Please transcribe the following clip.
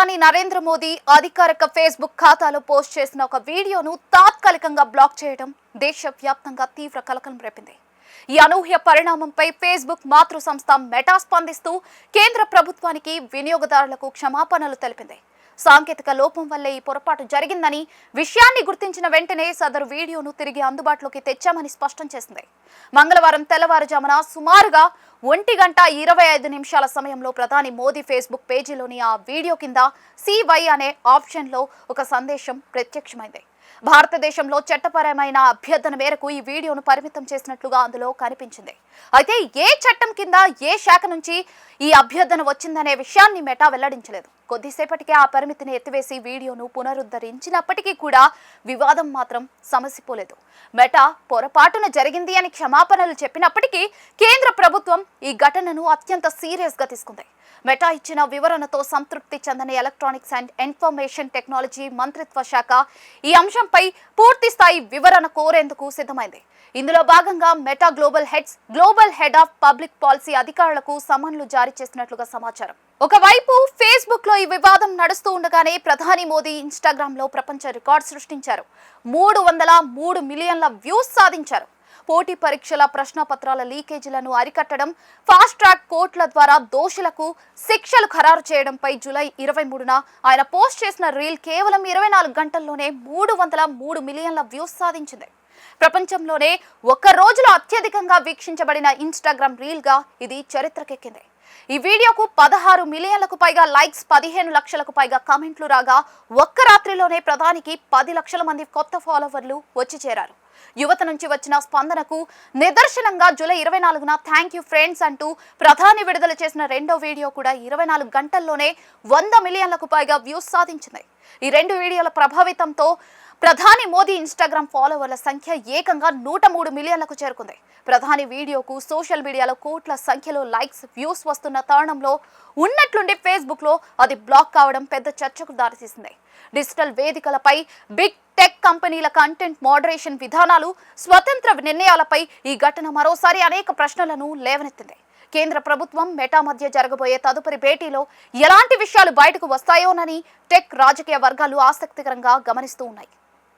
ప్రధాని నరేంద్ర మోదీ అధికారిక ఫేస్బుక్ ఖాతాలో పోస్ట్ చేసిన ఒక వీడియోను తాత్కాలికంగా బ్లాక్ చేయడం దేశవ్యాప్తంగా తీవ్ర కలకలం రేపింది. ఈ అనూహ్య పరిణామంపై ఫేస్బుక్ మాతృ సంస్థ మెటా స్పందిస్తూ కేంద్ర ప్రభుత్వానికి వినియోగదారులకు క్షమాపణలు తెలిపింది. సాంకేతిక లోపం వల్లే ఈ పొరపాటు జరిగిందని, విషయాన్ని గుర్తించిన వెంటనే సదరు వీడియోను తిరిగి అందుబాటులోకి తెచ్చామని స్పష్టం చేసింది. మంగళవారం తెల్లవారుజామున సుమారుగా 1:25 సమయంలో ప్రధాని మోదీ ఫేస్బుక్ పేజీలోని ఆ వీడియో కింద CY అనే ఆప్షన్లో ఒక సందేశం ప్రత్యక్షమైంది. భారతదేశంలో చట్టపరమైన అభ్యర్థన మేరకు ఈ వీడియోను పరిమితం చేసినట్లుగా అందులో కనిపించింది. అయితే ఏ చట్టం కింద ఏ శాఖ నుంచి ఈ అభ్యర్థన వచ్చిందనే విషయాన్ని మెటా వెల్లడించలేదు. కొద్దిసేపటికే ఆ పరిమితిని ఎత్తివేసి వీడియోను పునరుద్ధరించినప్పటికీ కూడా వివాదం మాత్రం సమసిపోలేదు. మెటా పొరపాటున జరిగింది అని క్షమాపణలు చెప్పినప్పటికీ కేంద్ర ప్రభుత్వం ఈ ఘటనను అత్యంత సీరియస్ గా తీసుకుంది. మెటా ఇచ్చిన వివరణతో సంతృప్తి చెందని ఎలక్ట్రానిక్స్ అండ్ ఇన్ఫర్మేషన్ టెక్నాలజీ మంత్రిత్వ శాఖ ఈ అంశంపై పూర్తి స్థాయి వివరణ కోరేందుకు సిద్ధమైంది. ఇందులో భాగంగా meta global head of public policy అధికారులకు సమన్లు జారీ చేసినట్లుగా సమాచారం. ఒకవైపు ఫేస్బుక్ లో ఈ వివాదం నడుస్తూ ఉండగానే ప్రధాని మోదీ ఇన్స్టాగ్రామ్ లో ప్రపంచ రికార్డు సృష్టించారు. 303 మిలియన్ల వ్యూస్ సాధించారు. పోటీ పరీక్షల ప్రశ్నపత్రాల లీకేజీలను అరికట్టడం, ఫాస్ట్ ట్రాక్ కోర్టుల ద్వారా దోషులకు శిక్షలు ఖరారు చేయడంపై జూలై 23న ఆయన పోస్ట్ చేసిన రీల్ కేవలం 24 గంటల్లోనే 303 మిలియన్ల వ్యూస్ సాధించింది. ప్రపంచంలోనే ఒక రోజులో అత్యధికంగా వీక్షించబడిన ఇన్స్టాగ్రామ్ రీల్ గా ఇది చరిత్రకెక్కింది. ఈ వీడియోకు 16 మిలియన్లకు పైగా లైక్స్, 15 లక్షలకు పైగా కామెంట్లు రాగా ఒక్క రాత్రిలోనే ప్రధానికి 10 లక్షల మంది కొత్త ఫాలోవర్లు వచ్చి చేరారు. యువత నుంచి వచ్చిన స్పందనకు నిదర్శనంగా జూలై 24న థ్యాంక్ యూ ఫ్రెండ్స్ అంటూ ప్రధాని విడుదల చేసిన రెండో వీడియో కూడా 24 గంటల్లోనే 100 మిలియన్లకు పైగా వ్యూస్ సాధించింది. ఈ రెండు వీడియోల ప్రభావితంతో ప్రధాని మోదీ ఇన్స్టాగ్రామ్ ఫాలోవర్ల సంఖ్య ఏకంగా 103 మిలియన్లకు చేరుకుంది. ప్రధాని వీడియోకు సోషల్ మీడియాలో కోట్ల సంఖ్యలో లైక్స్, వ్యూస్ వస్తున్న తరుణంలో ఉన్నట్లుండి ఫేస్బుక్ లో అది బ్లాక్ కావడం పెద్ద చర్చకు దారితీసింది. డిజిటల్ వేదికలపై బిగ్ టెక్ కంపెనీల కంటెంట్ మోడరేషన్ విధానాలు, స్వతంత్ర నిర్ణయాలపై ఈ ఘటన మరోసారి అనేక ప్రశ్నలను లేవనెత్తింది. కేంద్ర ప్రభుత్వం మెటా మధ్య జరగబోయే తదుపరి భేటీలో ఎలాంటి విషయాలు బయటకు వస్తాయోనని టెక్ రాజకీయ వర్గాలు ఆసక్తికరంగా గమనిస్తూ ఉన్నాయి.